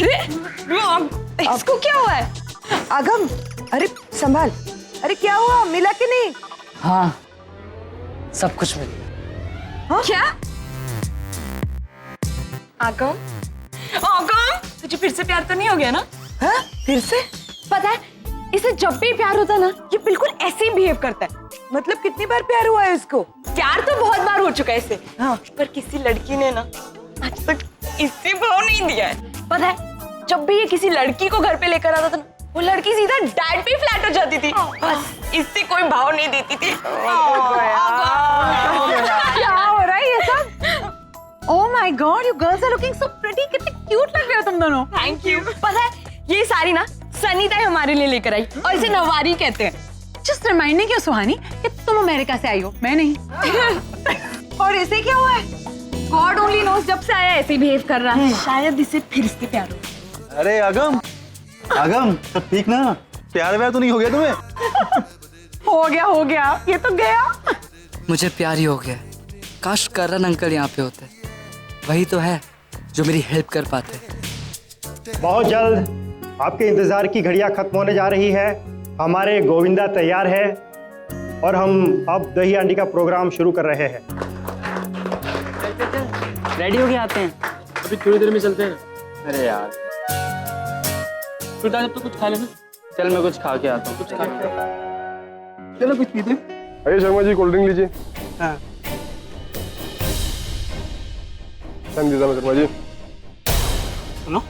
अरे इसको क्या हुआ है? आगम, अरे संभाल। अरे क्या हुआ, मिला कि नहीं? हाँ, सब कुछ मिल गया। हाँ? क्या? आगम, आगम, तुझे फिर से प्यार तो नहीं हो गया ना? हाँ? फिर से? पता है, इसे जब भी प्यार होता है ना, ये बिल्कुल ऐसे ही बिहेव करता है। मतलब कितनी बार प्यार हुआ है इसको? प्यार तो बहुत बार हो चुका है इसे। हाँ। पर किसी लड़की ने ना आज तक इससे भाव नहीं दिया है। पता है, जब भी ये किसी लड़की को घर पे लेकर आता था ना, वो लड़की सीधा डैड पे फ्लैट हो जाती थी। बस इससे कोई भाव नहीं देती थी। क्या हो रहा है ये सब? Oh my God, you girls are looking so pretty. कितने क्यूट लग रहे हो तुम दोनों। Thank you. पता है, ये सारी ना सनीता हमारे लिए लेकर आई और इसे नवारी कहते हैं। जस्ट रिमाइंडिंग यू सुहानी कि तुम अमेरिका से आई हो, मैं नहीं। और इसे क्या हुआ है? गॉड ओनली नोस, जब से आया ऐसे बिहेव कर रहा है। शायद इसे फिर से प्यार हो। अरे आगम, आगम सब ठीक ना? प्यार व्यार तो नहीं हो गया तुम्हें? हो गया, ये तो गया। मुझे प्यार ही हो गया। काश करण अंकल यहाँ पे होते, वही तो है जो मेरी हेल्प कर पाते। बहुत जल्द आपके इंतजार की घड़ियां खत्म होने जा रही है। हमारे गोविंदा तैयार है और हम अब दही हांडी का प्रोग्राम शुरू कर रहे हैं। रेडी हो गए आते हैं। अभी थोड़ी देर में चलते हैं। अरे यार, फिर जब तो कुछ खा लेना। चल मैं कुछ खा के आता हूँ। कुछ खा ले। चलो कुछ पीते। आइए शर्मा जी, कोल्ड ड्रिंक लीजिए। हाँ। शर्मा जी। सुनो,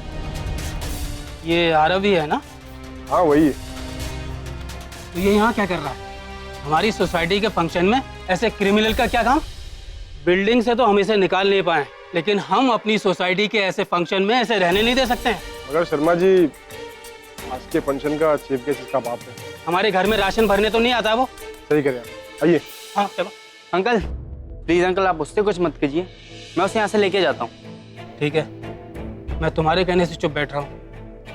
ये आरव ही है ना? हाँ वही है। तो ये यहाँ क्या कर रहा है? हमारी सोसाइटी के फंक्शन में ऐसे क्रिमिनल का क्या काम? बिल्डिंग से तो हम इसे निकाल नहीं पाए, लेकिन हम अपनी सोसाइटी के ऐसे फंक्शन में ऐसे रहने नहीं दे सकते हैं। मगर शर्मा जी, आज के फंक्शन का चीफ गेस्ट इसका बाप है। हमारे घर में राशन भरने तो नहीं आता वो। सही करें आप। आइए। हाँ चलो। अंकल प्लीज अंकल, आप उससे कुछ मत कीजिए, मैं उसे यहाँ से लेके जाता हूँ। ठीक है, मैं तुम्हारे कहने से चुप बैठ रहा हूँ,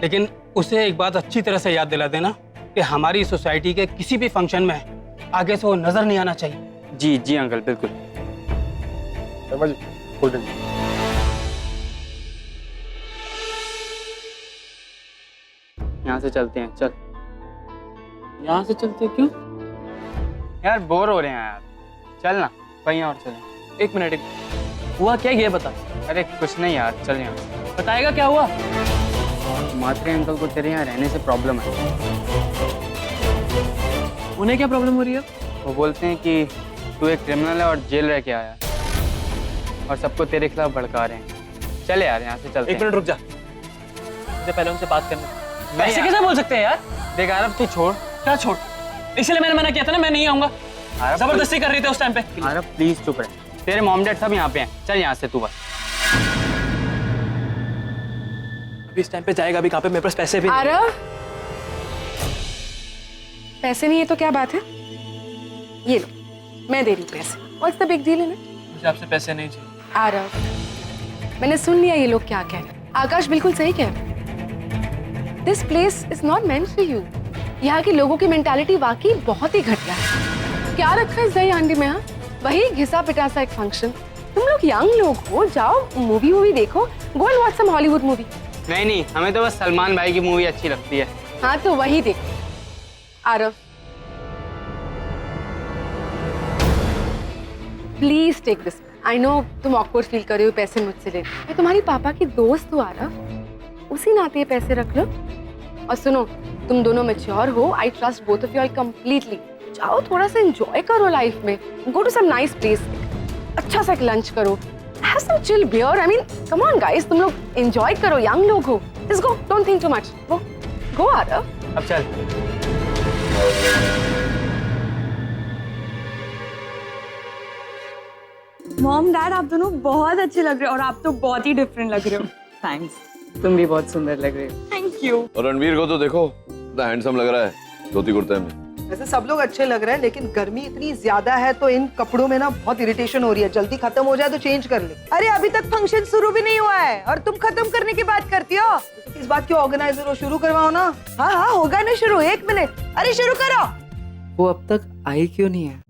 लेकिन उसे एक बात अच्छी तरह से याद दिला देना कि हमारी सोसाइटी के किसी भी फंक्शन में आगे से वो नजर नहीं आना चाहिए। जी जी अंकल, बिल्कुल। Sharma ji, cold drink. यहाँ से चलते हैं, चल। यहाँ से चलते क्यों? यार बोर हो रहे हैं यार, चल ना कहीं और चलें। एक मिनट, हुआ क्या ये बता। अरे कुछ नहीं यार, चल यहाँ। बताएगा क्या हुआ? मात्रे अंकल को तेरे यहाँ रहने से प्रॉब्लम है। उन्हें क्या प्रॉब्लम हो रही है? वो बोलते हैं कि तू एक क्रिमिनल है और जेल रह के आया और सबको तेरे खिलाफ भड़का रहे हैं। चल यार यहाँ से चलते हैं। एक मिनट रुक जा, मुझे पहले उनसे बात करनी। ऐसे कैसे बोल सकते हैं यार? देख आरव, तू छोड़। क्या छोड़? इसलिए मैंने मना किया था ना, मैं नहीं आऊंगा। जबरदस्ती कर रही थी उस टाइम पे। आरव प्लीज चुप रहे, तेरे मॉम डैड सब यहाँ पे हैं। चल यहाँ से तू बस। इस टाइम पे जाएगा भी कहाँ पे? मेरे पास पैसे भी नहीं। आरव, पैसे नहीं है तो क्या बात है? ये लो, मैं दे रही हूँ पैसे। What's the big deal in it? मुझे आपसे पैसे नहीं चाहिए। आरव, मैंने सुन लिया ये लोग क्या कह रहे हैं। आकाश बिल्कुल सही कह रहे हैं। This place is not meant for you. यहाँ के लोगों की मेंटालिटी वाकई बहुत ही घटिया है। क्या रखा है इस दही हांडी में? हाँ, वही घिसा पिटा सा एक फंक्शन। तुम लोग यंग लोग हो, जाओ मूवी देखो। Go and watch some Hollywood movie. नहीं, हमें तो बस सलमान भाई की मूवी अच्छी लगती है। हाँ तो वही देखो। Aarav please take this. I know तुम ऑकवर्ड फील कर रहे हो पैसे मुझसे ले। मैं तुम्हारी पापा की दोस्त हूँ आरव, उसी नाते ये पैसे रख लो। और सुनो, तुम दोनों मैच्योर हो। I trust both of you all completely. जाओ थोड़ा सा एंजॉय करो लाइफ में। Go to some nice place, अच्छा सा लंच करो। Have some chill beer. I mean come on guys, तुम लोग एंजॉय करो, यंग लोग हो। Just go, don't think too much. Go Aarav. अब चल। मॉम डैड, आप दोनों बहुत अच्छे लग रहे हो और आप तो बहुत ही डिफरेंट लग रहे हो। थैंक्स, तुम भी बहुत सुंदर लग रहे हो। Thank you. और रणवीर को तो देखो, कितना हैंडसम लग रहा है धोती कुर्ते में। वैसे सब लोग अच्छे लग रहे हैं, लेकिन गर्मी इतनी ज्यादा है तो इन कपड़ों में ना बहुत इरिटेशन हो रही है। जल्दी खत्म हो जाए तो चेंज कर ले। अरे अभी तक फंक्शन शुरू भी नहीं हुआ है और तुम खत्म करने की बात करती हो। इस बात के ऑर्गेनाइजर हो, शुरू करवाओ ना। हाँ होगा ना शुरू। 1 मिनट, अरे शुरू करो। वो अब तक आई क्यों नहीं है?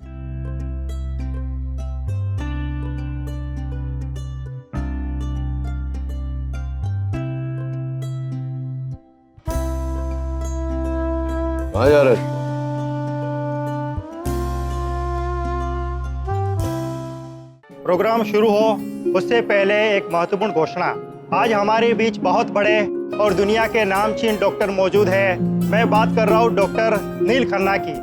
कहाँ जा रहे? प्रोग्राम शुरू हो उससे पहले एक महत्वपूर्ण घोषणा। आज हमारे बीच बहुत बड़े और दुनिया के नामचीन डॉक्टर मौजूद है। मैं बात कर रहा हूँ डॉक्टर नील खन्ना की।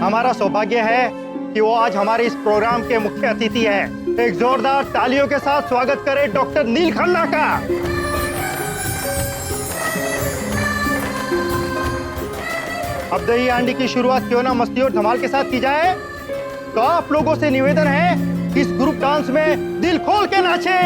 हमारा सौभाग्य है कि वो आज हमारे इस प्रोग्राम के मुख्य अतिथि हैं। एक जोरदार तालियों के साथ स्वागत करें डॉक्टर नील खन्ना का। अब दही हांडी की शुरुआत क्यों ना मस्ती और धमाल के साथ की जाए। तो आप लोगों से निवेदन है कि इस ग्रुप डांस में दिल खोल के नाचे।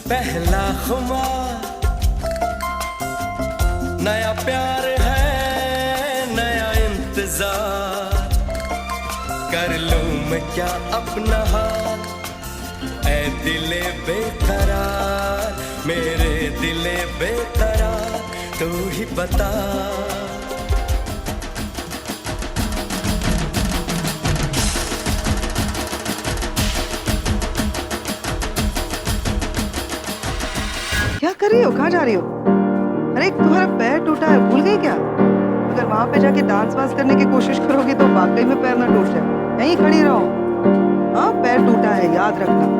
पहला खुमार, नया प्यार है नया इंतजार, कर लूं मैं क्या अपना हाल, ऐ दिले बेकरार, मेरे दिले बेकरार, तू ही बता। क्या कर रही हो? कहाँ जा रही हो? अरे तुम्हारा पैर टूटा है, भूल गई क्या? अगर वहां पे जाके डांस वांस करने की कोशिश करोगी तो वाकई में पैर ना टूट जाए। यहीं खड़ी रहो। हाँ, पैर टूटा है, याद रखना।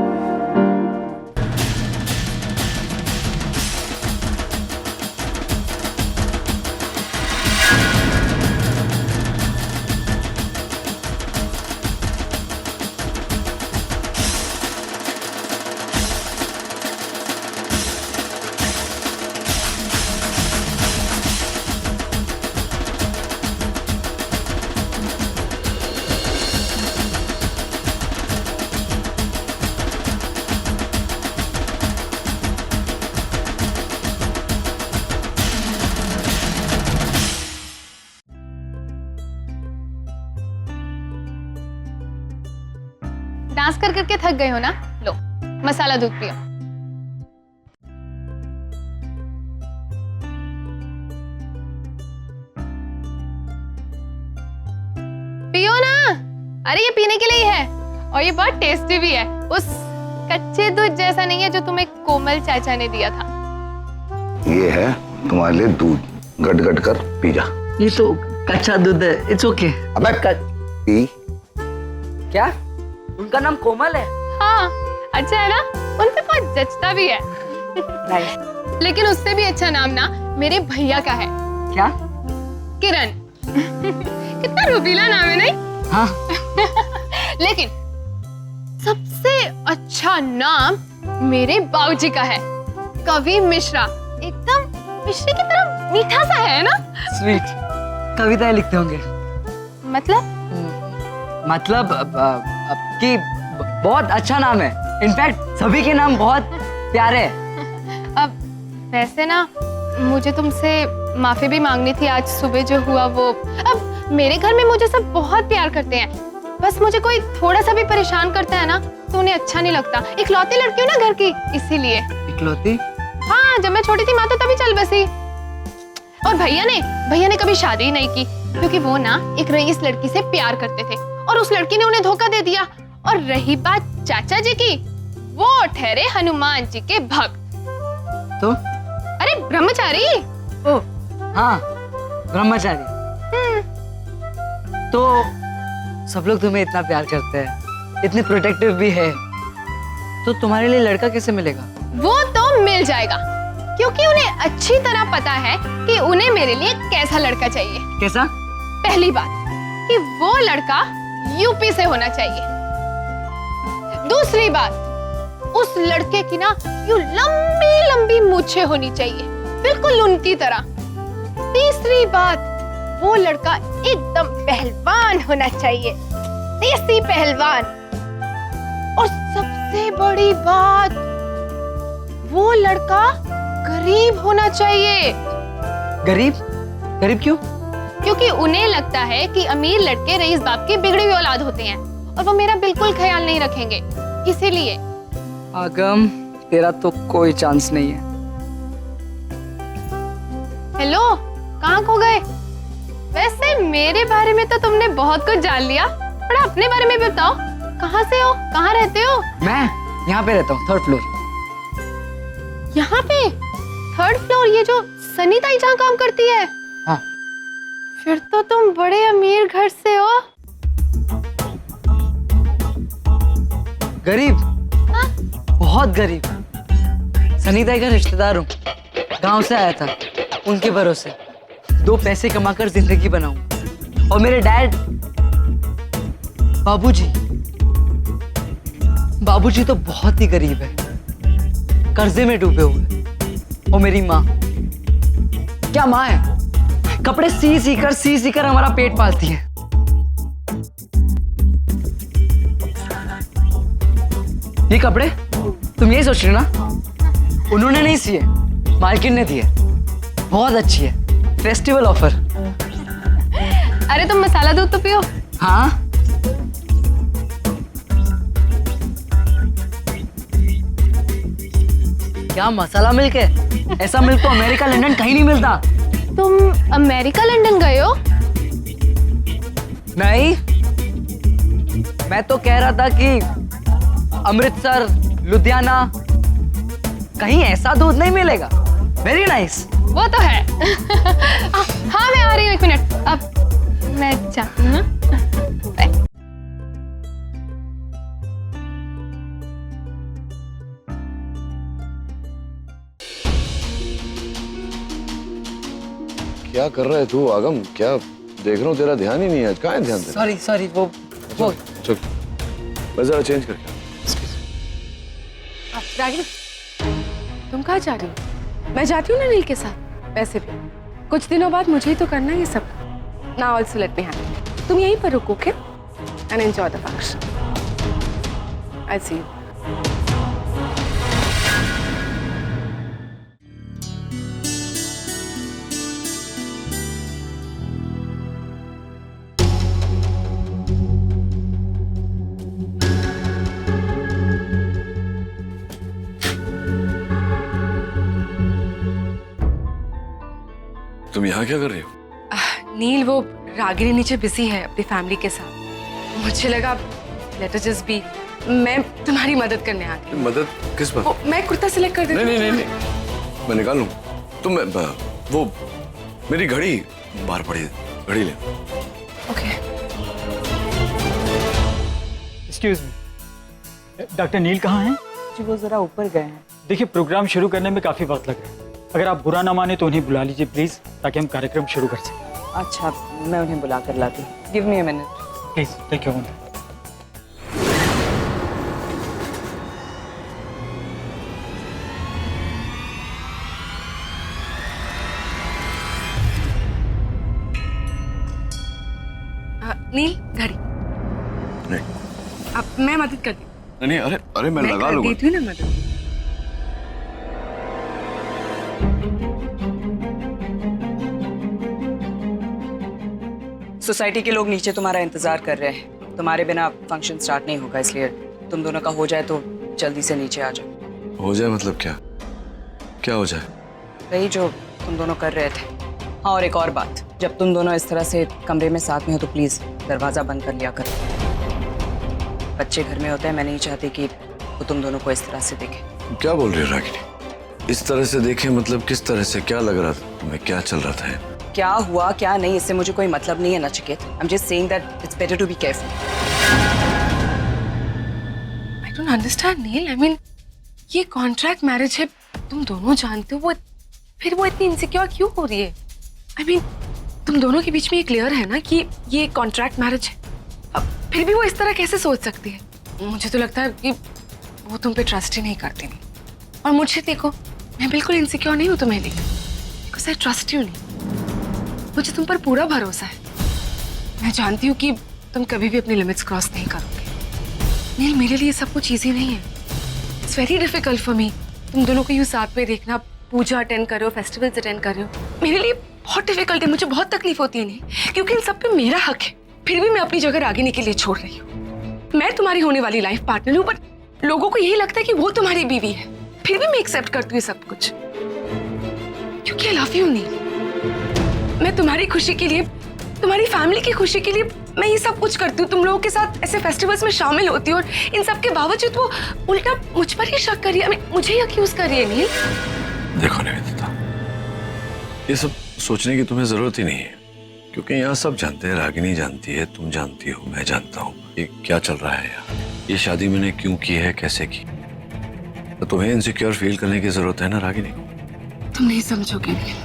डांस कर करके थक गए हो ना? लो मसाला दूध पियो। पियो ना, अरे ये पीने के लिए ही है और ये बहुत टेस्टी भी है। उस कच्चे दूध जैसा नहीं है जो तुम्हें कोमल चाचा ने दिया था। ये है तुम्हारे लिए दूध, गट गट कर पी जा। ये तो कच्चा दूध है, इट्स ओके। अबे पी। क्या उनका नाम कोमल है? हाँ अच्छा है ना, उन पे बहुत जचता भी है। नाइस। लेकिन उससे भी अच्छा नाम ना मेरे भैया का है। क्या? किरण। कितना रूबीला नाम है नहीं? हाँ। लेकिन सबसे अच्छा नाम मेरे बाबूजी का है, कवि मिश्रा। एकदम मिश्री की तरह मीठा सा है ना? स्वीट। कविताएं लिखते होंगे? मतलब कि बहुत अच्छा नाम है। इनफैक्ट सभी के नाम बहुत प्यारे हैं। अब वैसे ना मुझे तुमसे माफी भी मांगनी थी आज सुबह जो हुआ वो। अब मेरे घर में मुझे सब बहुत प्यार करते हैं, बस मुझे कोई थोड़ा सा भी परेशान करता है ना तो उन्हें अच्छा नहीं लगता। इकलौती लड़की हूँ ना घर की, इसीलिए। इकलौती? हाँ, जब मैं छोटी थी माँ तो तभी चल बसी। और भैया ने कभी शादी ही नहीं की क्योंकि वो ना एक रईस लड़की से प्यार करते थे और उस लड़की ने उन्हें धोखा दे दिया। और रही बात चाचा जी की, वो ठहरे हनुमान जी के भक्त। तो? अरे ब्रह्मचारी। ओ हाँ, ब्रह्मचारी। तो सब लोग तुम्हें इतना प्यार करते हैं, इतने प्रोटेक्टिव भी है, तो तुम्हारे लिए लड़का कैसे मिलेगा? वो तो मिल जाएगा क्योंकि उन्हें अच्छी तरह पता है कि उन्हें मेरे लिए कैसा लड़का चाहिए। कैसा? पहली बात कि वो लड़का यूपी से होना चाहिए। दूसरी बात उस लड़के की ना यूं लंबी लंबी मूछें होनी चाहिए, बिल्कुल उनकी तरह। तीसरी बात, वो लड़का एकदम पहलवान होना चाहिए, देसी पहलवान। और सबसे बड़ी बात, वो लड़का गरीब होना चाहिए। गरीब? गरीब क्यों? क्योंकि उन्हें लगता है कि अमीर लड़के रईस बाप की बिगड़ी हुई औलाद होते हैं और वो मेरा बिल्कुल ख्याल नहीं रखेंगे, इसीलिए। आगम, तेरा तो कोई चांस नहीं है। हेलो, कहाँ खो गए? वैसे मेरे बारे में तो तुमने बहुत कुछ जान लिया, थोड़ा अपने बारे में भी बताओ। कहाँ से हो, कहाँ रहते हो? मैं यहाँ पे रहता हूँ, 3rd फ्लोर। यहाँ पे 3rd फ्लोर? ये जो सनी ताई जहाँ काम करती है? हाँ। फिर तो तुम बड़े अमीर घर से हो। गरीब? हाँ? बहुत गरीब। सनी ताई का रिश्तेदार हूँ, गांव से आया था, उनके भरोसे 2 पैसे कमाकर जिंदगी बनाऊं। और मेरे डैड, बाबूजी तो बहुत ही गरीब है, कर्जे में डूबे हुए। और मेरी माँ, क्या माँ है, कपड़े सी कर हमारा पेट पालती है। ये कपड़े तुम यही सोच रहे हो ना? उन्होंने नहीं सिए, मालकिन ने दिए। बहुत अच्छी है, फेस्टिवल ऑफर। अरे तुम मसाला दूध तो पियो। हाँ, क्या मसाला मिल्क है? ऐसा मिल्क तो अमेरिका लंदन कहीं नहीं मिलता। तुम अमेरिका लंदन गए हो? नहीं, मैं तो कह रहा था कि अमृतसर, लुधियाना, कहीं ऐसा दूध नहीं मिलेगा। Very nice. वो तो है। हाँ, मैं आ रही हूँ, 1 मिनट। अब मैं जाती हूँ ना। क्या कर रहा है तू आगम? क्या देख रहा हूँ, तेरा ध्यान ही नहीं है। कहाँ है ध्यान तेरा? सॉरी, वो चल, मैं जरा चेंज करके। रागिनी, तुम कहाँ जा रही हो? मैं जाती हूँ ना नील के साथ, वैसे भी कुछ दिनों बाद मुझे ही तो करना है ये सब। Now also let me handle. तुम यहीं पर रुको, okay? And enjoy the function. I'll see you. तुम यहाँ क्या कर रही हो? नील, वो रागिनी नीचे बिजी है अपनी फैमिली के साथ। मुझे लगा लेट अस जस्ट बी, मैं तुम्हारी मदद करने आ गई। मदद किस बात? मैं कुर्ता सिलेक्ट कर देती हूँ। नहीं, मैं निकाल लूँ। तुम वो मेरी घड़ी बाहर पड़ी है, घड़ी ले। ओके। एक्सक्यूज मी, डॉक्टर नील कहाँ हैं? जी वो जरा ऊपर गए हैं। देखिए, प्रोग्राम शुरू करने में काफी वक्त लग रहा है। अगर आप बुरा ना माने तो उन्हें बुला लीजिए प्लीज, ताकि हम कार्यक्रम शुरू कर सकें। अच्छा, मैं उन्हें बुला कर लाती हूँ। Give me a minute. Please take your minute. Neel, घड़ी। नहीं। अब मैं मदद कर दी। नहीं, अरे मैं लगा लूंगा। देती हूँ ना मदद। सोसाइटी के लोग नीचे तुम्हारा इंतजार कर रहे हैं। तुम्हारे बिना फंक्शन स्टार्ट नहीं होगा, इसलिए तुम दोनों का हो जाए तो जल्दी से नीचे आ जाओ। हो जाए मतलब क्या? क्या हो जाए? वही जो तुम दोनों कर रहे थे। हाँ, और एक और बात, जब तुम दोनों इस तरह से कमरे में साथ में हो तो प्लीज दरवाजा बंद कर लिया करो। बच्चे घर में होते हैं, मैं नहीं चाहती कि वो तुम दोनों को इस तरह से देखे। क्या बोल रही है रागिनी? इस तरह से देखे मतलब किस तरह से? क्या लग रहा था तुम्हें? क्या चल रहा था? क्या हुआ क्या नहीं, इससे मुझे कोई मतलब नहीं है Nachiket. I am just saying that it's better to be careful. I don't understand Neel, I mean ये कॉन्ट्रैक्ट मैरिज है, तुम दोनों जानते हो। वो फिर वो इतनी इनसिक्योर क्यों हो रही है? आई मीन तुम दोनों के बीच में ये क्लियर है ना कि ये कॉन्ट्रैक्ट मैरिज है, अब फिर भी वो इस तरह कैसे सोच सकती है? मुझे तो लगता है कि वो तुम पे ट्रस्ट ही नहीं करती नहीं। और मुझे देखो, मैं बिल्कुल इनसिक्योर नहीं हूँ तुम्हें लिए, बिकॉज आई ट्रस्ट यू नहीं। मुझे तुम पर पूरा भरोसा है। मैं जानती हूँ कि तुम कभी भी अपनी लिमिट्स क्रॉस नहीं करोगे। नील, मेरे लिए सब कुछ ईजी नहीं है। It's very difficult for me. तुम दोनों को यूँ साथ में देखना, पूजा अटेंड कर रहे हो, फेस्टिवल्स अटेंड कर रहे हो, मेरे लिए बहुत डिफिकल्ट है। मुझे बहुत तकलीफ होती है नहीं, क्योंकि इन सब पे मेरा हक है। फिर भी मैं अपनी जगह रागिनी के लिए छोड़ रही हूँ। मैं तुम्हारी होने वाली लाइफ पार्टनर हूँ, बट लोगों को यही लगता है कि वो तुम्हारी बीवी है। फिर भी मैं एक्सेप्ट करती हूँ सब कुछ, क्योंकि आई लव यू नील। मैं तुम्हारी खुशी के लिए, तुम्हारी फैमिली की खुशी के लिए मैं ये सब कुछ करती हूँ। तुम लोगों के साथ ऐसे फेस्टिवल्स में शामिल होती हूँ, और इन सब के बावजूद वो उल्टा मुझ पर ही शक कर रही है, मुझे ही अक्यूज कर रही है नील। देखो निवेदिता, ये सब सोचने की तुम्हें जरूरत ही नहीं है, क्योंकि यहाँ सब जानते हैं, रागिनी जानती है, तुम जानती हो, मैं जानता हूँ ये क्या चल रहा है यहाँ। ये शादी मैंने क्यों की है, कैसे की, तो तुम्हें इनसिक्योर फील करने की जरूरत है ना रागिनी को। तुम नहीं समझोगे नील।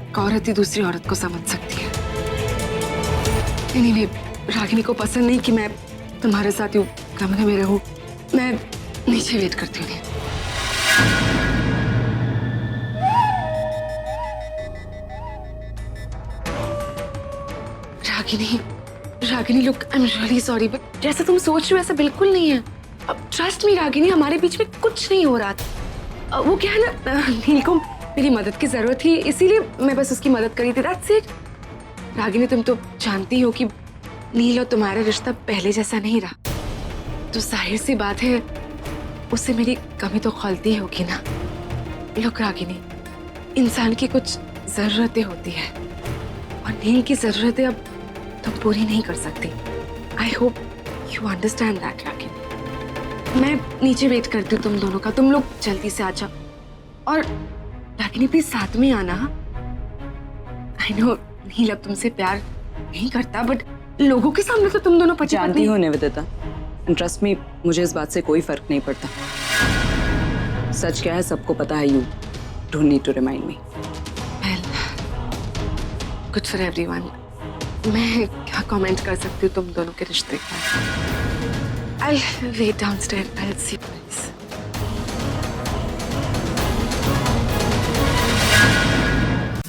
एक औरत ही दूसरी औरत को समझ सकती है। नहीं, रागिनी को पसंद नहीं कि मैं तुम्हारे साथ यूं कमरे में रहूं। मैं नीचे वेट करती हूँ। Ragini look, I am really sorry, but जैसा तुम सोच रहे हो ऐसा बिल्कुल नहीं है। अब ट्रस्ट मी रागिनी, हमारे बीच में कुछ नहीं हो रहा था। वो क्या है ना, नील को मेरी मदद की जरूरत थी, इसीलिए मैं बस उसकी मदद करी थी, दैट्स इट। रागिनी, तुम तो जानती हो कि नील और तुम्हारा रिश्ता पहले जैसा नहीं रहा, तो जाहिर सी बात है उससे मेरी कमी तो खलती होगी ना। लुक रागिनी, इंसान की कुछ जरूरतें होती है, और नील की जरूरतें अब तुम पूरी नहीं कर सकती। I hope you understand that Ragini. मैं नीचे वेट करती हूँ तुम दोनों का, तुम लोग जल्दी से आ जाओ। और रागिनी प्लीज साथ में आना। आई नो नील अब तुमसे प्यार नहीं करता, बट लोगों के सामने तो तुम दोनों पति जानती हो निवेदिता, ट्रस्ट मी, मुझे इस बात से कोई फर्क नहीं पड़ता। सच क्या है सबको पता है, you don't need to remind me. Good for everyone. मैं क्या कमेंट कर सकती हूँ तुम दोनों के रिश्ते पर। I wait downstair, I will see please.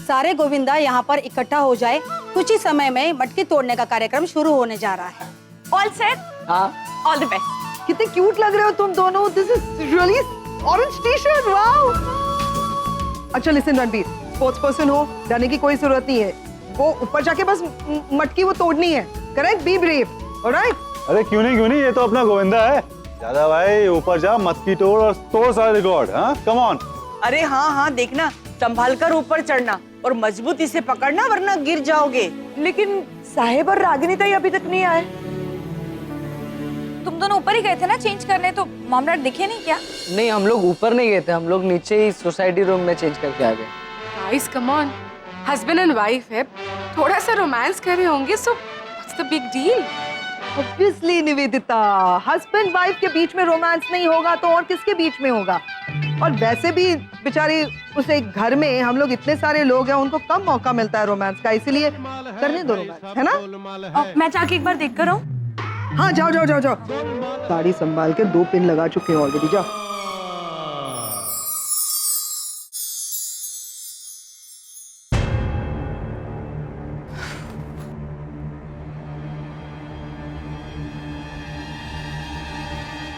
सारे गोविंदा यहाँ पर इकट्ठा हो जाए, कुछ ही समय में मटकी तोड़ने का कार्यक्रम शुरू होने जा रहा है। All set? हाँ, ऑल द बेस्ट। कितने क्यूट लग रहे हो तुम दोनों। This is really orange T-shirt, wow. अच्छा लिसन रणबीर, स्पोर्ट्स पर्सन हो, डरने की कोई जरूरत नहीं है। वो ऊपर जाके बस मटकी वो तोड़नी है, करेक्ट? Be brave, alright? अरे क्यों नहीं, ये तो अपना गोविंदा है। दादा भाई ऊपर जा, मटकी तोड़ और तोड़ सारे रिकॉर्ड। हाँ कम ऑन। अरे हाँ, देखना, संभाल कर ऊपर चढ़ना और मजबूती से पकड़ना, वरना गिर जाओगे। लेकिन साहेब और रागिनी तो अभी तक नहीं आए। तुम दोनों ऊपर ही गए थे ना चेंज करने, तो मामला दिखे नहीं क्या? नहीं, हम लोग ऊपर नहीं गए थे, हम लोग नीचे ही सोसाइटी रूम में चेंज करके आ गए। Guys come on, husband and wife है, थोड़ा सा रोमांस कर रहे होंगे, so what's the big deal? Obviously Nivedita, husband wife के बीच में रोमांस नहीं होगा तो और किसके बीच में होगा? और वैसे भी बेचारी उस एक घर में हम लोग इतने सारे लोग हैं, उनको कम मौका मिलता है रोमांस का, इसीलिए करने दो रोमांस, है ना? मैं जाके एक बार देख कर आऊं? हाँ जाओ। गाड़ी संभाल के 2 पिन लगा चुके हैं ऑलरेडी, जाओ।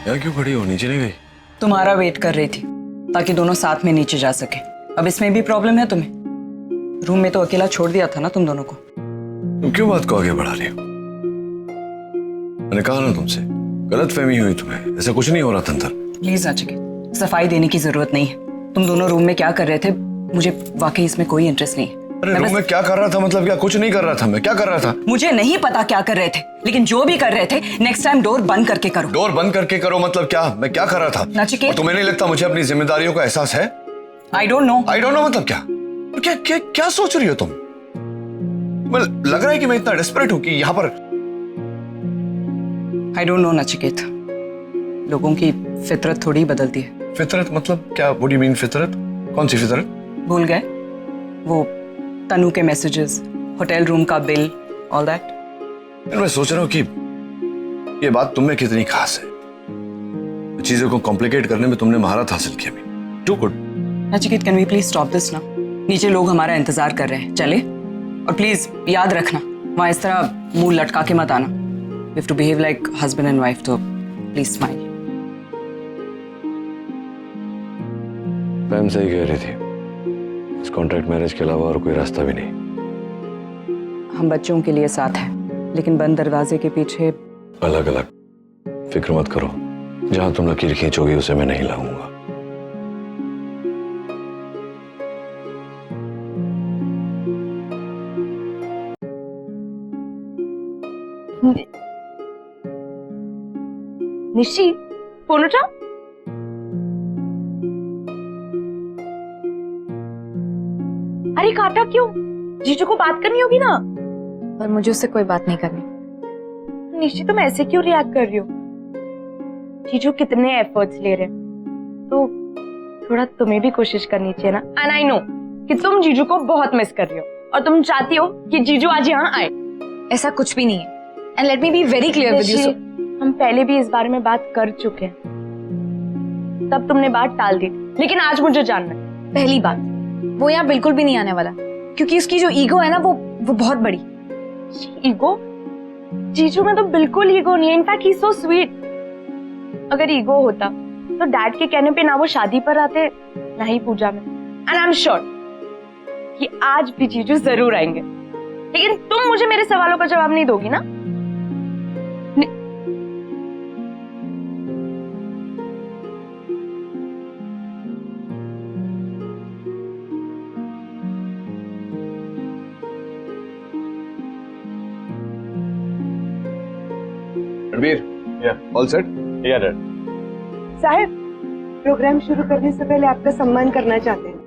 यहाँ क्यों खड़ी हो, नीचे नहीं गई? तुम्हारा वेट कर रही थी ताकि दोनों साथ में नीचे जा सके। अब इसमें भी प्रॉब्लम है तुम्हें? रूम में तो अकेला छोड़ दिया था ना तुम दोनों को। तुम क्यों बात को आगे बढ़ा रही हो? मैंने कहा ना तुमसे, गलतफहमी हुई तुम्हें, ऐसा कुछ नहीं हो रहा था अंदर। प्लीज नचिकेत, सफाई देने की जरूरत नहीं है। तुम दोनों रूम में क्या कर रहे थे, मुझे वाकई इसमें कोई इंटरेस्ट नहीं है। अरे रूम में क्या कर रहा था मतलब क्या? कुछ नहीं कर रहा था मैं, क्या कर रहा था? मुझे नहीं पता क्या कर रहे थे, लेकिन जो भी कर रहे थे नेक्स्ट टाइम डोर बंद करके करो। डोर बंद करके करो मतलब क्या? मैं क्या कर रहा था? नचिकेत, तुम्हें नहीं लगता मुझे अपनी जिम्मेदारियों का एहसास है? आई डोंट नो मतलब क्या? क्या क्या सोच रही हो तुम? लग रहा है कि मैं इतना डेस्परेट हूं कि यहाँ पर। आई डोंट नो नचिकेत, लोगों की फितरत थोड़ी बदलती है। फितरत मतलब क्या? व्हाट डू यू मीन फितरत? कौन सी फितरत? भूल गए? वो तनु के मैसेजेस, होटल रूम का बिल, ऑल दैट। मैं सोच रहा हूँ कि ये बात तुम में कितनी खास है। चीजों को कॉम्प्लिकेट करने में तुमने महारत हासिल की अभी। Too good. Nachiket, can we please stop this ना? नीचे लोग हमारा इंतजार कर रहे हैं, चले? और प्लीज याद रखना, वहां इस तरह मुंह लटका के मत आना। We have to behave like husband and wife, तो प्लीज स्माइल। मैम सही कह रही थी, इस कॉन्ट्रैक्ट मैरिज के अलावा और कोई रास्ता भी नहीं। हम बच्चों के लिए साथ हैं, लेकिन बंद दरवाजे के पीछे अलग अलग। फिक्र मत करो, जहां तुम लकीर खींचोगी उसे मैं नहीं लाऊंगा। निशी, फोन उठा। अरे काटा क्यों? जीजू को बात करनी होगी ना। पर मुझे उससे कोई बात नहीं करनी। निशी, तुम ऐसे क्यों रिएक्ट कर रही हो? जीजू कितने एफर्ट्स ले रहे हैं, तो थोड़ा तुम्हें भी कोशिश करनी चाहिए ना। एंड आई नो कि तुम जीजू को बहुत मिस कर रही हो और तुम चाहती हो कि जीजू आज यहाँ आए। ऐसा कुछ भी नहीं है। And let me be very clear with you. हम पहले भी इस बारे में बात कर चुके हैं, तब तुमने बात टाल दी थी, लेकिन आज मुझे जानना है। पहली बात, वो यहाँ बिल्कुल भी नहीं आने वाला, क्योंकि उसकी जो ईगो है ना वो बहुत बड़ी। ईगो? जीजू में तो बिल्कुल ईगो नहीं है। In fact he is so sweet. अगर ईगो होता तो डैड के कहने पे ना वो शादी पर आते, ना ही पूजा में। एंड आई एम श्योर कि आज भी जीजू जरूर आएंगे। लेकिन तुम मुझे मेरे सवालों का जवाब नहीं दोगी ना? Ranbir, all set? या डैड। साहब, प्रोग्राम शुरू करने से पहले आपका सम्मान करना चाहते हैं।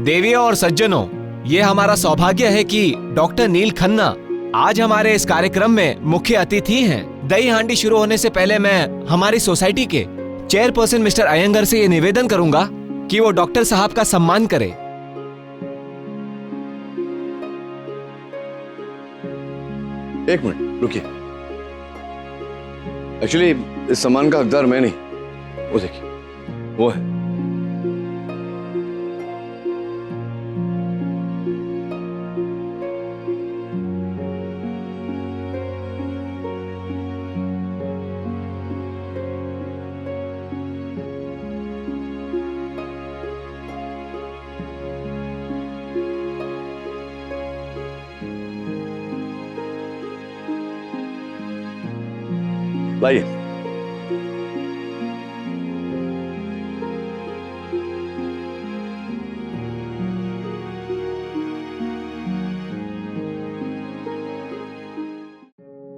देवियों और सज्जनों, ये हमारा सौभाग्य है कि डॉक्टर नील खन्ना आज हमारे इस कार्यक्रम में मुख्य अतिथि हैं। दही हांडी शुरू होने से पहले मैं हमारी सोसाइटी के चेयरपर्सन मिस्टर अयंगर से ये निवेदन करूंगा कि वो डॉक्टर साहब का सम्मान करें। एक मिनट रुकिए। एक्चुअली इस सम्मान का हकदार मैं नहीं, वो देखिए वो है। लाइए।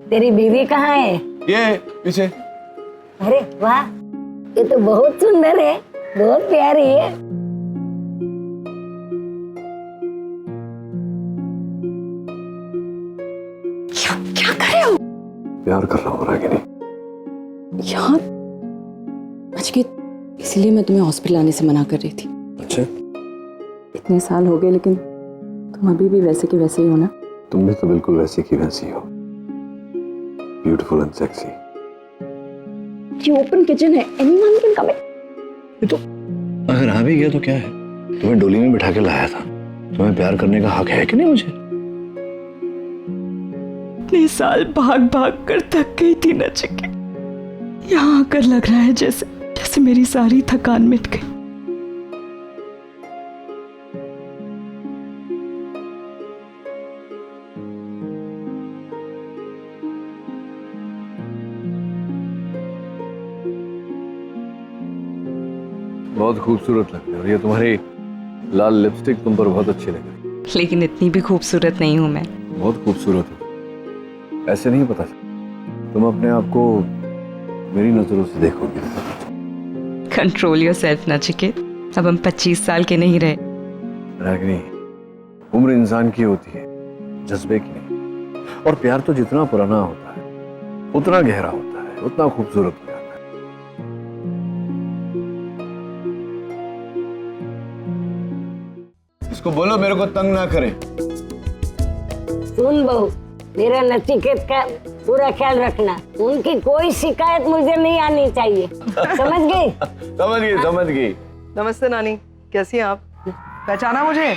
तेरी बीवी कहाँ है? ये पीछे। अरे वाह, ये तो बहुत सुंदर है, बहुत प्यारी है। क्या कर रहे हो? प्यार कर रहा हूँ रागिनी। यार नचिकेत, इसीलिए मैं तुम्हें हॉस्पिटल आने से मना कर रही थी। अच्छा, इतने साल हो गए लेकिन तुम अभी भी वैसे के वैसे ही हो ना? तुम भी तो बिल्कुल वैसी की वैसी हो, ब्यूटीफुल एंड सेक्सी। ये ओपन किचन है, एनीवन कैन कम इन। ये तो अगर आ भी गया तो क्या है, तुम्हें डोली में बिठा के लाया था, तुम्हें प्यार करने का हक है कि नहीं मुझे? इतने साल भाग भाग कर थक गई थी नचिकेत, यहाँ आकर लग रहा है जैसे जैसे मेरी सारी थकान मिट गई। बहुत खूबसूरत लग रही है और ये तुम्हारी लाल लिपस्टिक तुम पर बहुत अच्छी लग रही है। लेकिन इतनी भी खूबसूरत नहीं हूं मैं। बहुत खूबसूरत हो, ऐसे नहीं पता चलता। तुम अपने आप को मेरी नजरों से देखोगे। कंट्रोल योरसेल्फ नचिकेत, अब हम 25 साल के नहीं रहे। रागिनी, उम्र इंसान की होती है, जज्बे की नहीं। और प्यार तो जितना पुराना होता है उतना गहरा होता है, उतना खूबसूरत होता है। उसको बोलो मेरे को तंग ना करे। सुन बहू, मेरा नचिकेत का पूरा ख्याल रखना, उनकी कोई शिकायत मुझे नहीं आनी चाहिए, समझ गई? समझ गई, समझ गई। नमस्ते नानी, कैसी हैं आप? पहचाना मुझे?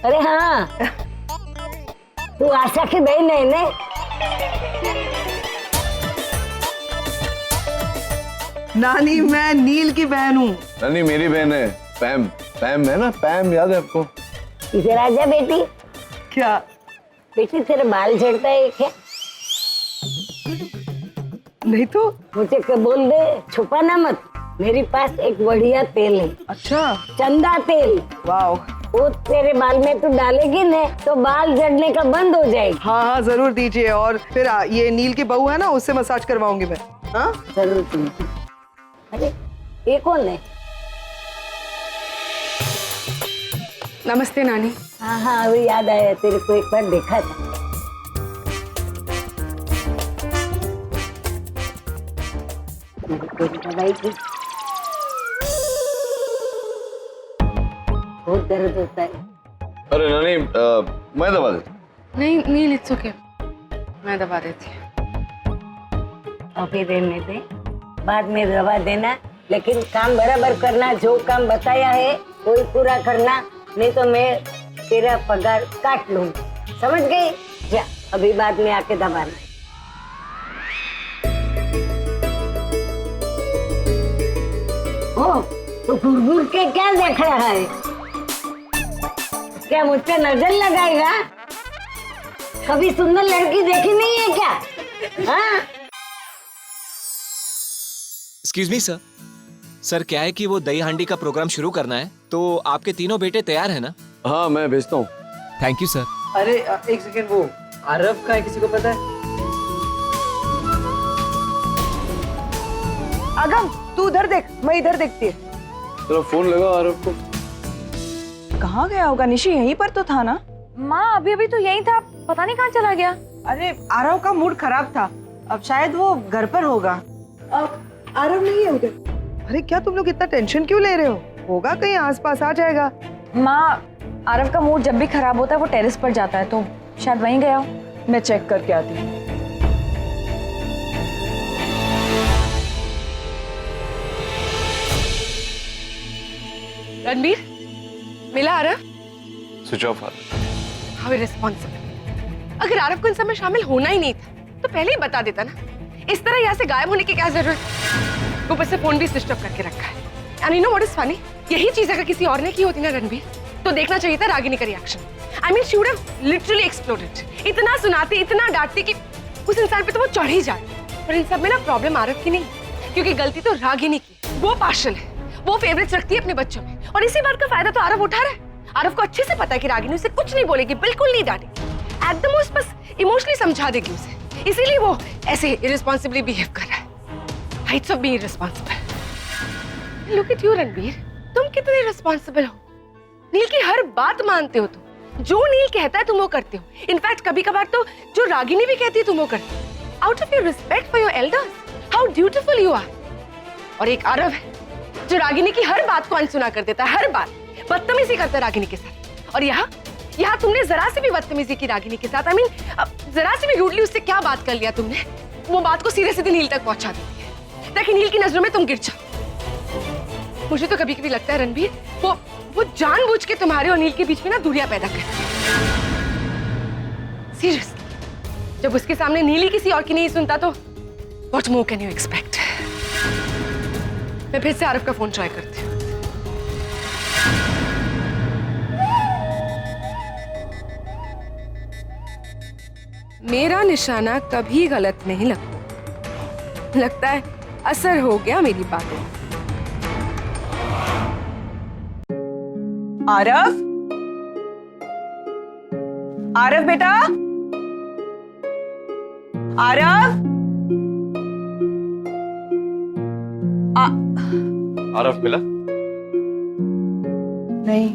अरे हाँ, तू आशा की बहन है ना? नानी मैं नील की बहन हूँ। नानी मेरी बहन है पैम। पैम है ना, पैम याद है आपको? इधर आ जा बेटी। क्या बेटी तेरे बाल झड़ता है क्या? नहीं तो मुझे क्या बोल दे, छुपाना मत। मेरे पास एक बढ़िया तेल है। अच्छा? चंदा तेल। वाओ। वो तेरे बाल में तू डालेगी ना तो बाल झड़ने का बंद हो जाएगा। हाँ हाँ जरूर दीजिए। और फिर ये नील की बहू है ना, उससे मसाज करवाऊंगी मैं। हाँ जरूर दीजिए। अरे ये कौन है? नमस्ते नानी। हाँ हाँ अभी याद आया, तेरे को एक बार देखा था। दवाई की बहुत दर्द होता है। अरे नानी मैं दबा देता। नहीं नील, इट्स ओके, मैं दबा देती हूँ। अभी रहने दे, बाद में दवा देना, लेकिन काम बराबर करना। जो काम बताया है वही पूरा करना, नहीं तो मैं तेरा पगार काट लूंगी, समझ गई? जा अभी बाद में आके दबाना। ओ तो घूर के क्या देख रहा है? क्या मुझ पे नजर लगाएगा? कभी सुंदर लड़की देखी नहीं है क्या? हाँ? Excuse me sir. सर क्या है कि वो दही हांडी का प्रोग्राम शुरू करना है, तो आपके तीनों बेटे तैयार है ना? हाँ मैं भेजता हूँ। Thank you sir. अरे एक सेकेंड, वो आरव का है, किसी को पता है? अगम तू उधर देख, मैं इधर देखती है। चलो फोन लगाओ आरव को। कहाँ गया होगा? निशी यहीं पर तो था ना? माँ अभी अभी तो यही था, पता नहीं कहाँ चला गया। अरे आरव का मूड खराब था, अब शायद वो घर पर होगा। आरव नहीं है उधर। अरे क्या तुम लोग इतना टेंशन क्यों ले रहे हो? होगा कहीं आसपास, आ जाएगा। माँ आरव का मूड जब भी खराब होता है वो टेरेस पर जाता है, तो शायद वहीं गया हो। मैं चेक करके आती हूँ। रणबीर, मिला Aarav? Switch off. How irresponsible. अगर आरव को इन सब में शामिल होना ही नहीं था तो पहले ही बता देता ना। इस तरह यहाँ से गायब होने की क्या जरूरत? ऊपर से फोन भी स्विच ऑफ करके रखा है। And you know what is funny, यही चीज अगर किसी और ने की होती ना रणबीर, तो देखना चाहिए था रागिनी का reaction. I mean she would have literally exploded. इतना सुनाती, इतना डांटती कि उस इंसान पे तो वो चढ़ ही जाए। पर इन सब में ना प्रॉब्लम आरव की नहीं, क्योंकि गलती तो रागिनी की। वो पार्शल है, वो फेवरेट्स रखती है अपने बच्चों में, और इसी बात का फायदा तो आरव उठा रहा है। आरव को अच्छे से पता है कि रागिनी उसे कुछ नहीं बोलेगी, बिल्कुल नहीं डांटेगी, एट द मोस्ट बस इमोशनली समझा देगी उसे। इसीलिए वो ऐसे इररिस्पॉन्सिबली बिहेव कर रहा है। Heights of being irresponsible. Look at you Ranbir, तुम कितने रिस्पॉन्सिबल हो। नील की हर बात मानते हो तुम, जो नील कहता है तुम वो करते हो। इनफैक्ट कभी कभार तो जो रागिनी भी कहती है तुम वो करते हो। Out of your respect for your elders, how dutiful you are. और एक आरव है जो रागिनी की हर बात को अनसुना कर देता है, हर बात बदतमीजी करता है रागिनी के साथ। और यहाँ तुमने जरा से भी बदतमीजी की रागिनी के साथ। आई मीन जरा से भी रूडली उससे क्या बात कर लिया तुमने, वो बात को सीधे सीधे नील तक पहुंचा दी है, ताकि नील की नजरों में तुम गिर जाओ। मुझे तो कभी कभी लगता है रणबीर, वो जानबूझ के तुम्हारे और नील के बीच में ना दूरियां पैदा कर। सीरियसली, जब उसके सामने नील ही किसी और की नहीं सुनता तो what more can you expect. मैं फिर से आरव का फोन ट्राई करती हूँ। मेरा निशाना कभी गलत नहीं लगता है असर हो गया मेरी बातों। आरव, आरव बेटा, आरव। आरव मिला नहीं।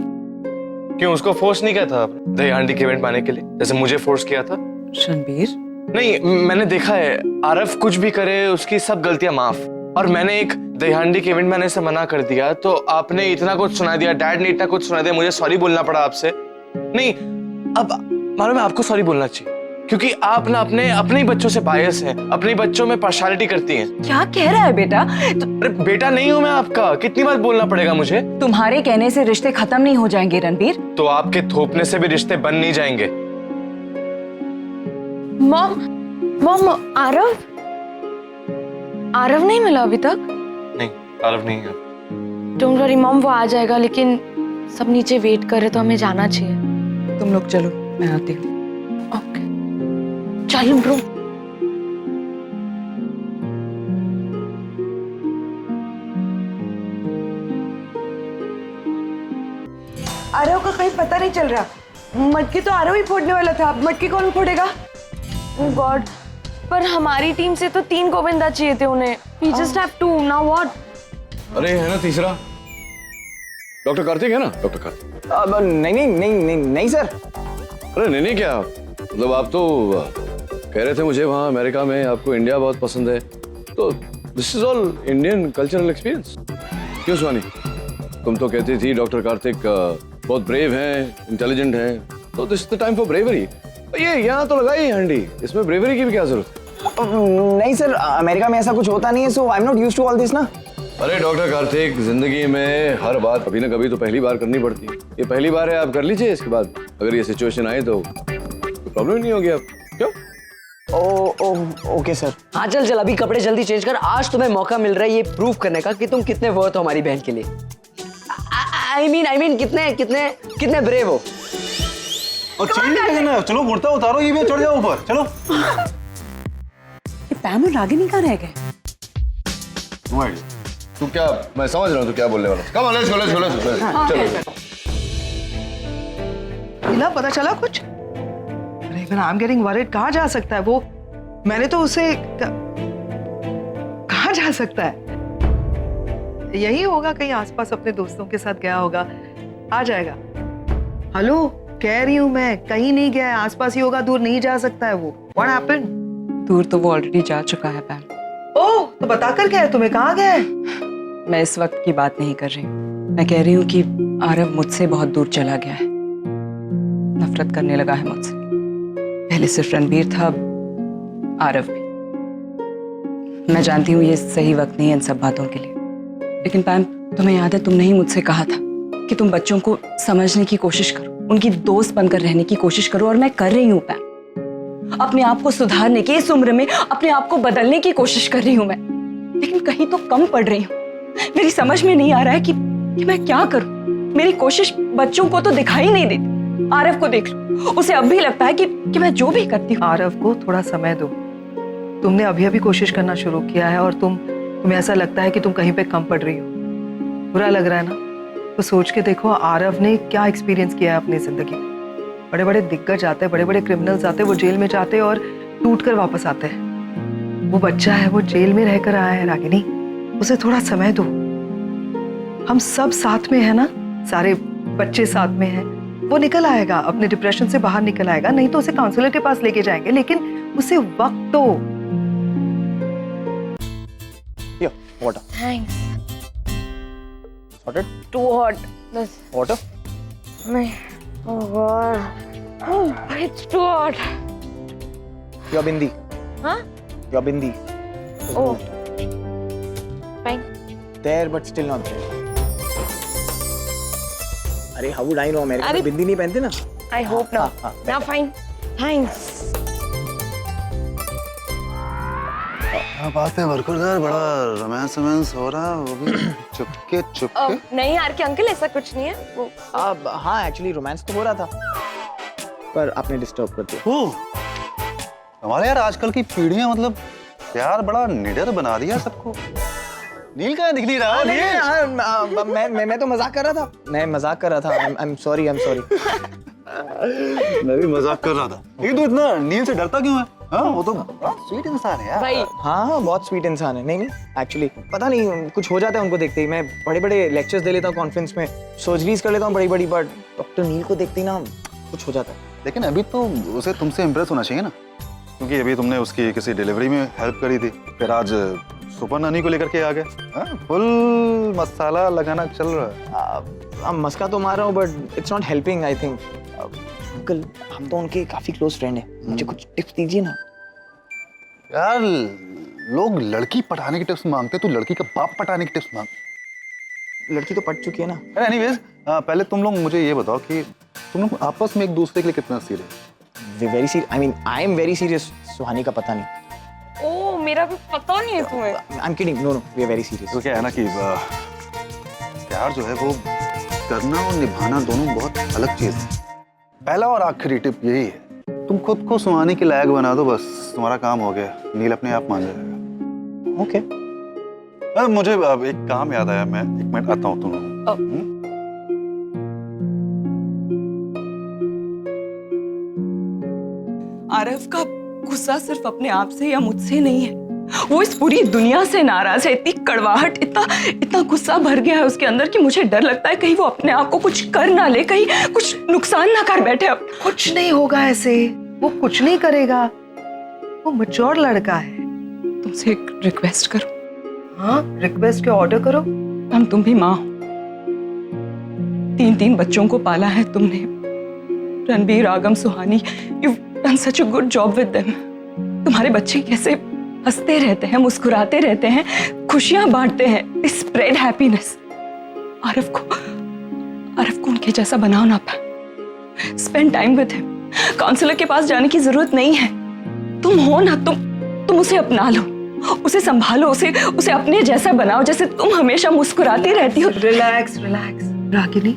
क्यों, उसको फोर्स नहीं किया था दही हांडी के इवेंट पाने के लिए, जैसे मुझे फोर्स किया था? रणबीर, नहीं, मैंने देखा है आरव कुछ भी करे उसकी सब गलतियां माफ, और मैंने एक दहीहांडी के इवेंट में आने से मना कर दिया तो आपने इतना कुछ सुना दिया, डैड ने इतना कुछ सुना दिया, मुझे सॉरी बोलना पड़ा आपसे। नहीं, अब मालूम है आपको सॉरी बोलना चाहिए क्योंकि आप ना अपने ही बच्चों से बायस हैं, अपने ही बच्चों में पार्शियलिटी करती हैं। क्या कह रहा है बेटा? अरे बेटा नहीं हूं मैं आपका, कितनी बार बोलना पड़ेगा मुझे? तुम्हारे कहने से रिश्ते खत्म नहीं हो जाएंगे रणबीर। तो आपके थोपने से भी रिश्ते बन नहीं जाएंगे। मॉम आरव नहीं मिला अभी तक? नहीं, आरव नहीं है। डोंट वरी मॉम, वो आ जाएगा, लेकिन सब नीचे वेट कर रहे तो हमें जाना चाहिए। तुम लोग चलो, मैं आती हूँ। ओके चलो ब्रो। आरव का कहीं पता नहीं चल रहा। मटकी तो आरव ही फोड़ने वाला था, अब मटकी कौन फोड़ेगा? ओह गॉड, पर हमारी टीम से तो 3 गोविंदा चाहिए थे उन्हें। We just have 2, now what? अरे है ना तीसरा, डॉक्टर कार्तिक है ना? डॉक्टर कार्तिक। नहीं सर। अरे नहीं क्या, मतलब आप तो कह रहे थे मुझे वहाँ अमेरिका में आपको इंडिया बहुत पसंद है, तो this is all Indian cultural experience. क्यों सुहानी, तुम तो कहती थी डॉक्टर कार्तिक बहुत ब्रेव हैं, इंटेलिजेंट हैं, तो this is the time for bravery. ये यहाँ तो लगाई हंडी, इसमें ब्रेवरी की भी क्या जरूरत है? नहीं सर, अमेरिका में ऐसा कुछ होता नहीं है, so I am not used to all this ना। अरे डॉक्टर कार्तिक, जिंदगी में हर बात कभी ना कभी तो पहली बार करनी पड़ती है। ये पहली बार है, आप कर लीजिए, इसके बाद अगर ये सिचुएशन आए तो प्रॉब्लम नहीं होगी। आप क्यों? Okay sir. हाँ चल अभी कपड़े जल्दी चेंज कर, आज तुम्हें मौका मिल रहा है ये प्रूव करने का कि तुम कितने वर्थ हो हमारी बहन के लिए। आई मीन कितने ब्रेव हो। और चेंज करना, चलो कुर्ता उतारो, ये भी चढ़ जाओ ऊपर, चलो। ये पैम और रागिनी कहाँ रह गए? तू क्या, मैं समझ रहा हूँ तू क्या बोलने वाला। Come on, let's go. मिला, पता चला कुछ? अरे आई एम गेटिंग वरीड। कहाँ जा सकता है वो? मैंने तो उसे कहाँ जा सकता है? यही होगा, कहीं आसपास अपने दोस्तों के साथ गया होगा, आ जाएगा। हेलो, कह रही हूँ मैं, कहीं नहीं गया है, आसपास ही होगा, दूर नहीं जा सकता है वो। What happened? दूर तो वो ऑलरेडी जा चुका है पैम। ओह, तो बता कर गया है तुम्हें, कहाँ गया है? मैं इस वक्त की बात नहीं कर रही हूँ, मैं कह रही हूँ कि आरव मुझसे बहुत दूर चला गया है, नफरत करने लगा है मुझसे। पहले सिर्फ रणबीर था, अब आरव भी। मैं जानती हूँ ये सही वक्त नहीं है इन सब बातों के लिए, लेकिन पैम तुम्हें याद है तुमने ही मुझसे कहा था कि तुम बच्चों को समझने की कोशिश करो, उनकी दोस्त बनकर रहने की कोशिश करो, और मैं कर रही हूँ पैम। अपने आप को सुधारने की, इस उम्र में अपने आप को बदलने की कोशिश कर रही हूँ मैं, लेकिन कहीं तो कम पड़ रही हूँ। मेरी समझ में नहीं आ रहा है कि मैं क्या करूँ। मेरी कोशिश बच्चों को तो दिखाई नहीं देती। आरव को देख लो, उसे अब भी लगता है कि मैं जो भी करती हूँ। आरव को थोड़ा समय दो। तुमने अभी कोशिश करना शुरू किया है और तुम्हें ऐसा लगता है कि तुम कहीं पे कम पड़ रही हो। बुरा लग रहा है ना? तो सोच के देखो आरव ने क्या एक्सपीरियंस किया है अपनी जिंदगी में। बड़े बड़े दिग्गज आते हैं, बड़े बड़े क्रिमिनल्स आते हैं, वो जेल में जाते हैं और टूट कर वापस आते हैं। वो बच्चा है, वो जेल में रहकर आया है रागिनी, उसे थोड़ा समय दो। हम सब साथ में है ना, सारे बच्चे साथ में हैं। वो निकल आएगा, अपने डिप्रेशन से बाहर निकल आएगा, नहीं तो उसे काउंसलर के पास लेके जाएंगे, लेकिन उसे वक्त दो। Water. Thanks. Sorted? Too hot. This. Water? Oh God. Oh, it's too hot. Your bindi. Huh? Your bindi. Oh. Fine. There, but still not there. अरे how would I know? America में बिंदी नहीं पहनते ना? I hope not. Now fine. Thanks. क्या बात है वर्कुरदार, बड़ा romance हो रहा है, वो भी चुपके। नहीं यार कि अंकल ऐसा कुछ नहीं है वो। हाँ एक्चुअली रोमांस तो हो रहा था, पर आपने डिस्टर्ब कर दिया। ओह, हमारे यार आजकल की पीढ़ियां मतलब प्यार बड़ा निडर बना दिया सबको। नील कहाँ दिख नहीं रहा? मैं तो मजाक कर रहा था, मैं मजाक कर रहा था। I am sorry. मैं भी मजाक कर रहा था। लेकिन तू इतना नील से डरता क्यों है? हाँ, वो तो स्वीट इंसान है यार। भाई हाँ बहुत स्वीट इंसान है। नहीं एक्चुअली पता नहीं कुछ हो जाता है उनको देखते ही। मैं बड़े बड़े लेक्चर्स दे लेता हूँ कॉन्फ्रेंस में, सर्जरीज कर लेता हूँ बड़ी, बट डॉक्टर नील को देखते ही ना कुछ हो जाता है। लेकिन अभी तो उसे तुमसे इम्प्रेस होना चाहिए ना, क्योंकि अभी तुमने उसकी किसी डिलीवरी में हेल्प करी थी, फिर आज सुपर नानी को लेकर के आ गए। फुल मसाला लगाना चल रहा है। मस्का तो मार रहा हूँ but it's not helping I think. Uncle हम तो उनके काफी क्लोज फ्रेंड हैं, मुझे कुछ टिप्स दीजिए ना। यार लोग लड़की पटाने की टिप्स मांगते, तू लड़की का बाप पटाने की टिप्स मांग। लड़की तो पट चुकी है ना। एनीवेज पहले तुम लोग मुझे ये बताओ कि तुम लोग आपस में एक दूसरे के लिए कितना serious? Very serious, I mean I am very serious. Suhani का पता नहीं। ओ मेरा भी पता नहीं है तुम्हें। I am kidding, no no we are very serious. तो क्या है ना कि प्यार जो है वो करना और निभाना दोनों बहुत अलग चीज है। पहला और आखिरी टिप यही है, तुम खुद को सुहानी के लायक बना दो, बस तुम्हारा काम हो गया। नील अपने आप मान जाएगा। ओके। मुझे अब एक काम याद आया, मैं 1 मिनट आता हूँ तुम लोग। आरव का गुस्सा सिर्फ अपने आप से या मुझसे नहीं है, वो इस पूरी दुनिया से नाराज है। इतनी कड़वाहट, इतना गुस्सा भर गया है उसके अंदर कि मुझे डर लगता है कहीं वो अपने आप को कुछ कर ना ले, कहीं कुछ नुकसान ना कर बैठे। अब कुछ नहीं होगा ऐसे, वो कुछ नहीं करेगा, वो मैच्योर लड़का है। तुमसे एक रिक्वेस्ट करो। हाँ रिक्वेस्ट के ऑर्डर करो। हम तुम भी माँ हो, 3 बच्चों को पाला है तुमने। Ranbir, Agam, Suhani, you done such a good job with them. तुम्हारे बच्चे कैसे हंसते रहते हैं, मुस्कुराते रहते हैं, खुशियां बांटते हैं, दे स्प्रेड हैप्पीनेस। आरव को उनके जैसा बनाओ ना पाए। Spend time with him. Counsellor के पास जाने की जरूरत नहीं है। तुम हो ना, तुम उसे अपना लो, उसे संभालो, उसे अपने जैसा बनाओ, जैसे तुम हमेशा मुस्कुराती रहती हो। रिलैक्स रिलैक्स रागिनी,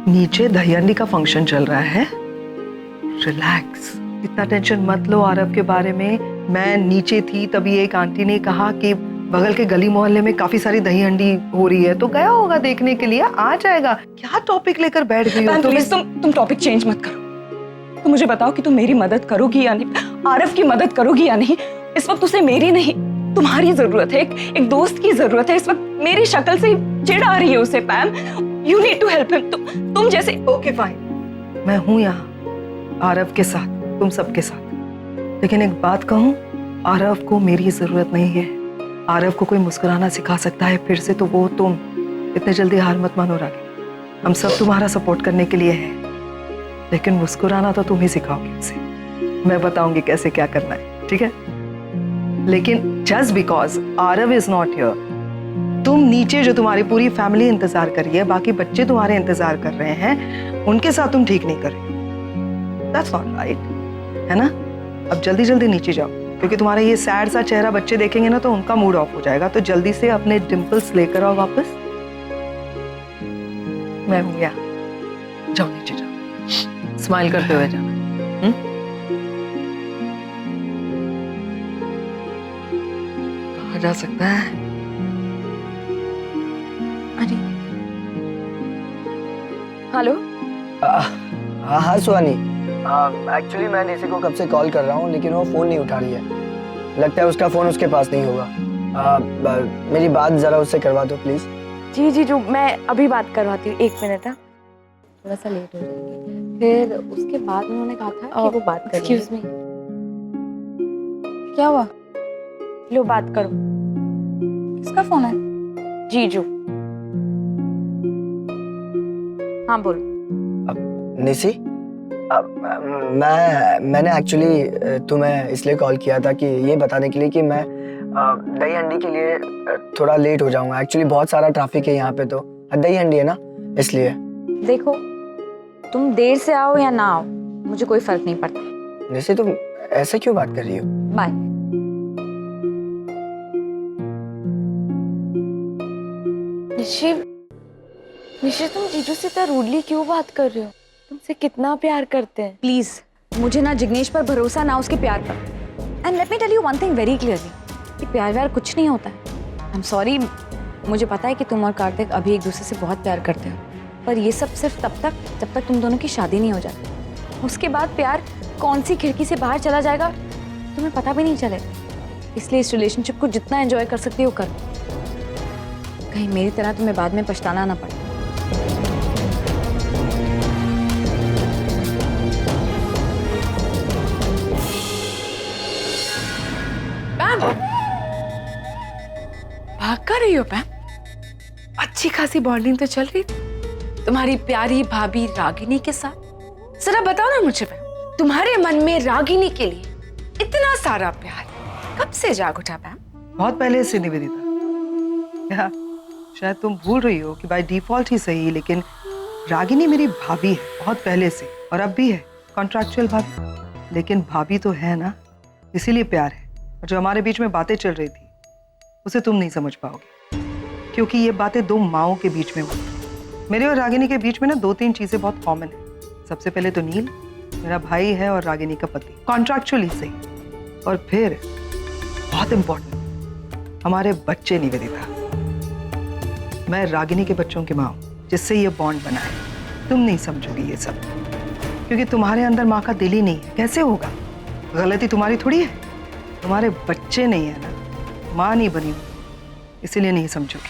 नीचे दहीहंडी का फंक्शन चल रहा है, रिलैक्स। इतना टेंशन मत लो आरव के बारे में। मैं नीचे थी तभी एक आंटी ने कहा कि बगल के गली मोहल्ले में काफी सारी दहीहंडी हो रही है, तो गया होगा देखने के लिए, आ जाएगा। क्या टॉपिक लेकर बैठ गई हो? प्लीज तुम टॉपिक चेंज मत करो। तुम मुझे बताओ कि तुम मेरी मदद करोगी या नहीं, आरव की मदद करोगी या नहीं। इस वक्त उसे मेरी नहीं, तुम्हारी जरूरत है, एक दोस्त की जरूरत है। इस वक्त मेरी शक्ल से चिढ़ आ रही है उसे। Pam, you need to help him. तुम जैसे। ओके फाइन, मैं हूं यहाँ आरव के साथ, तुम सबके साथ। लेकिन एक बात कहूं, आरव को मेरी जरूरत नहीं है। आरव को कोई मुस्कुराना सिखा सकता है फिर से, तो वो तुम। इतने जल्दी हार मत मानो रागी, हम सब तुम्हारा सपोर्ट करने के लिए हैं, लेकिन मुस्कुराना तो तुम ही सिखाओगे उसे। मैं बताऊंगी कैसे क्या करना है, ठीक है? लेकिन just because Aarav is not here, तुम नीचे जो तुम्हारी पूरी फैमिली इंतजार कर रही है, बाकी बच्चे तुम्हारे इंतजार कर रहे हैं, उनके साथ तुम ठीक नहीं कर रहे हो। दैट्स नॉट राइट, है ना? अब जल्दी जल्दी नीचे जाओ, क्योंकि तुम्हारा ये सैड सा चेहरा बच्चे देखेंगे ना तो उनका मूड ऑफ हो जाएगा। तो जल्दी से अपने डिंपल्स लेकर आओ वापस। मैं हूं यहाँ, जाओ नीचे जाओ, स्माइल करते हुए जाना। कहाँ जा सकता है? अरे हेलो। हाँ सुहानी, एक्चुअली मैं निशी को कब से कॉल कर रहा हूँ, लेकिन वो फ़ोन नहीं उठा रही है। लगता है उसका फ़ोन उसके पास नहीं होगा। मेरी बात ज़रा उससे करवा दो प्लीज़। जी जी जो मैं अभी बात करवाती हूँ, 1 मिनट। थोड़ा सा लेट हो जाएंगे। फिर उसके बाद उन्होंने कहा था कि वो बात कर। एक्सक्यूज मी, क्या हुआ? लो बात करो। किसका फोन है? जीजू। हाँ बोलो। निशी, मैंने एक्चुअली तुम्हें इसलिए कॉल किया था कि ये बताने के लिए कि मैं दहीहंडी के लिए थोड़ा लेट हो जाऊंगा। एक्चुअली बहुत सारा ट्रैफिक है यहाँ पे, तो दहीहंडी है ना, इसलिए। देखो तुम देर से आओ या ना आओ, मुझे कोई फर्क नहीं पड़ता। निशी तुम ऐसे क्यों बात कर रही हो? बाय। निशी तुम जीजू से इतना रूडली क्यों बात कर रहे हो? तुमसे कितना प्यार करते हैं। प्लीज मुझे ना जिग्नेश पर भरोसा, ना उसके प्यार पर। And let me tell you one thing very clearly, कि प्यार व्यार कुछ नहीं होता है। आई एम सॉरी, मुझे पता है कि तुम और कार्तिक अभी एक दूसरे से बहुत प्यार करते हो, पर ये सब सिर्फ तब तक जब तक तुम दोनों की शादी नहीं हो जाती। उसके बाद प्यार कौन सी खिड़की से बाहर चला जाएगा तुम्हें पता भी नहीं चलेगा। इसलिए इस रिलेशनशिप को जितना एंजॉय कर सकती हो कर, कहीं मेरी तरह तुम्हें बाद में पछताना ना पड़े। भाग कर रही हो मैम? अच्छी खासी बॉन्डिंग तो चल रही थी तुम्हारी प्यारी भाभी रागिनी के साथ। जरा बताओ ना मुझे मैम, तुम्हारे मन में रागिनी के लिए इतना सारा प्यार कब से जाग उठा मैम? बहुत पहले से निवेदिता। या शायद तुम भूल रही हो कि बाय डिफॉल्ट ही सही, लेकिन रागिनी मेरी भाभी है बहुत पहले से, और अब भी है, कॉन्ट्रैक्चुअल भाभी। लेकिन भाभी तो है ना, इसीलिए प्यार है। और जो हमारे बीच में बातें चल रही थी उसे तुम नहीं समझ पाओगे, क्योंकि ये बातें दो माओं के बीच में हुई। मेरे और रागिनी के बीच में ना 2-3 चीजें बहुत कॉमन है। सबसे पहले तो नील मेरा भाई है और रागिनी का पति, कॉन्ट्रैक्चुअली सही। और फिर बहुत इंपॉर्टेंट, हमारे बच्चे निवेदिता। मैं रागिनी के बच्चों की माँ हूं, जिससे ये बॉन्ड बना है। तुम नहीं समझोगी ये सब, क्योंकि तुम्हारे अंदर माँ का दिल ही नहीं है। कैसे होगा? गलती तुम्हारी थोड़ी है, तुम्हारे बच्चे नहीं है ना, माँ नहीं बनी, इसीलिए नहीं समझोगी।